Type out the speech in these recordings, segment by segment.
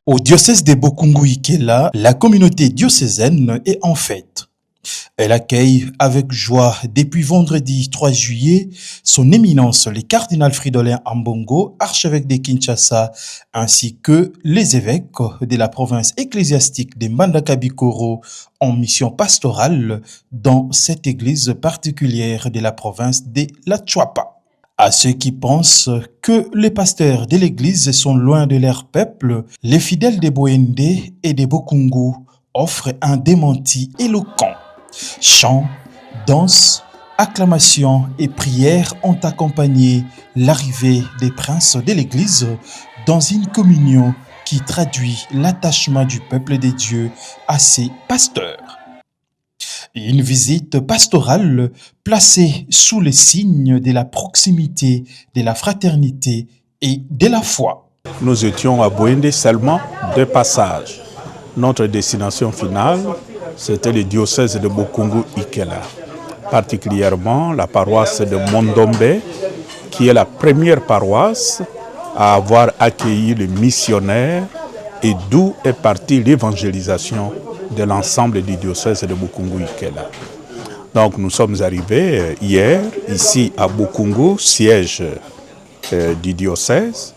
Au diocèse de Bokungu-Ikela, la communauté diocésaine est en fête. Elle accueille avec joie depuis vendredi 3 juillet son éminence le cardinal Fridolin Ambongo, archevêque de Kinshasa, ainsi que les évêques de la province ecclésiastique de Mbandaka-Bikoro en mission pastorale dans cette église particulière de la province de la Tchouapa. À ceux qui pensent que les pasteurs de l'église sont loin de leur peuple, les fidèles des Boende et des Bokungu offrent un démenti éloquent. Chants, danses, acclamations et prières ont accompagné l'arrivée des princes de l'église dans une communion qui traduit l'attachement du peuple de Dieu à ses pasteurs. Une visite pastorale placée sous le signe de la proximité, de la fraternité et de la foi. Nous étions à Boende seulement de passage. Notre destination finale, c'était le diocèse de Bokungu-Ikela, particulièrement la paroisse de Mondombe, qui est la première paroisse à avoir accueilli les missionnaires et d'où est partie l'évangélisation de l'ensemble du diocèse de Bokungu-Ikela. Donc nous sommes arrivés hier ici à Bokungu, siège du diocèse,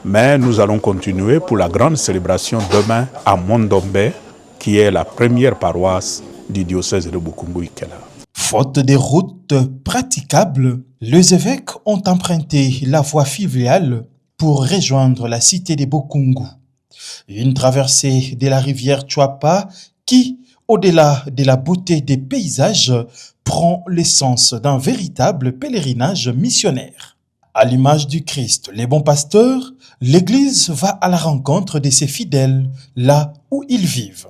mais nous allons continuer pour la grande célébration demain à Mondombe, qui est la première paroisse du diocèse de Bokungu-Ikela. Faute de routes praticables, les évêques ont emprunté la voie fluviale pour rejoindre la cité de Bokungu. Une traversée de la rivière Tchouapa qui, au-delà de la beauté des paysages, prend l'essence d'un véritable pèlerinage missionnaire. À l'image du Christ, les bons pasteurs, l'Église va à la rencontre de ses fidèles là où ils vivent.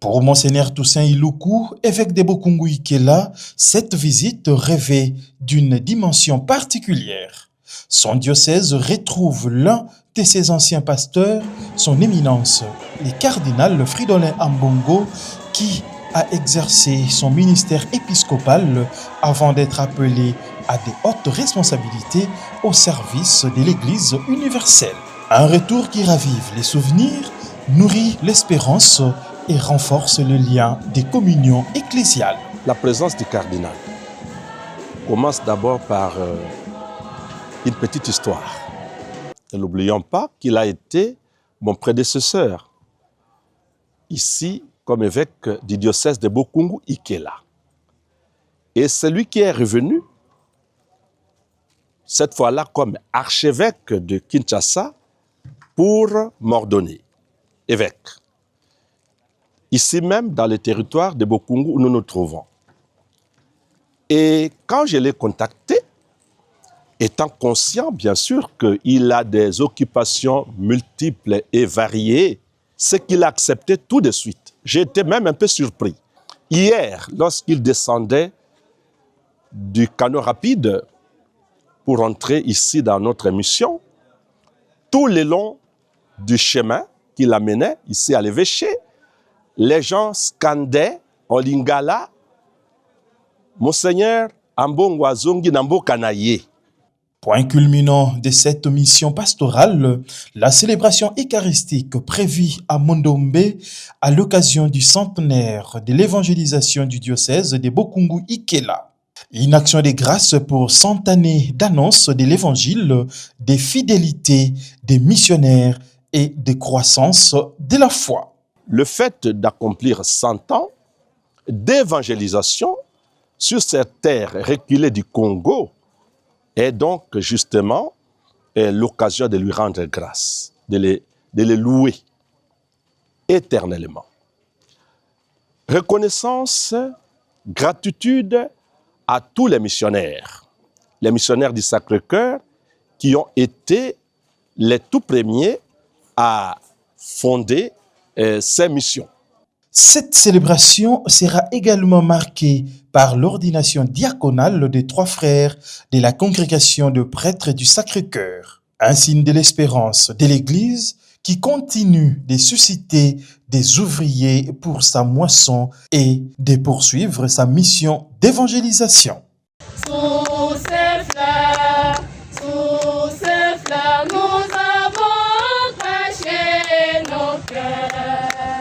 Pour Monseigneur Toussaint Iloukou, évêque de Bokungu-Ikela, cette visite revêt d'une dimension particulière. Son diocèse retrouve l'un de ses anciens pasteurs, son éminence, le cardinal Fridolin Ambongo, qui a exercé son ministère épiscopal avant d'être appelé à de hautes responsabilités au service de l'Église universelle. Un retour qui ravive les souvenirs, nourrit l'espérance et renforce le lien des communions ecclésiales. La présence du cardinal commence d'abord par une petite histoire. Ne l'oublions pas qu'il a été mon prédécesseur ici comme évêque du diocèse de Bokungu-Ikela. Et c'est lui qui est revenu, cette fois-là comme archevêque de Kinshasa, pour m'ordonner évêque. Ici même, dans le territoire de Bokungu où nous nous trouvons. Et quand je l'ai contacté, étant conscient, bien sûr, qu'il a des occupations multiples et variées, c'est qu'il a accepté tout de suite. J'ai été même un peu surpris. Hier, lorsqu'il descendait du canot rapide pour entrer ici dans notre mission, tout le long du chemin qu'il amenait ici à l'évêché, les gens scandaient en lingala « Monseigneur Ambongo Azongi Nambo Kanaye ». Point culminant de cette mission pastorale, la célébration eucharistique prévue à Mondombe à l'occasion du centenaire de l'évangélisation du diocèse de Bokungu-Ikela. Une action de grâce pour 100 années d'annonce de l'évangile, des fidélités, des missionnaires et de croissance de la foi. Le fait d'accomplir 100 ans d'évangélisation sur cette terre reculée du Congo est donc justement l'occasion de lui rendre grâce, de les louer éternellement. Reconnaissance, gratitude à tous les missionnaires du Sacré-Cœur qui ont été les tout premiers à fonder ces missions. Cette célébration sera également marquée par l'ordination diaconale des 3 frères de la congrégation de prêtres du Sacré-Cœur, un signe de l'espérance de l'Église qui continue de susciter des ouvriers pour sa moisson et de poursuivre sa mission d'évangélisation. Sous ses fleurs.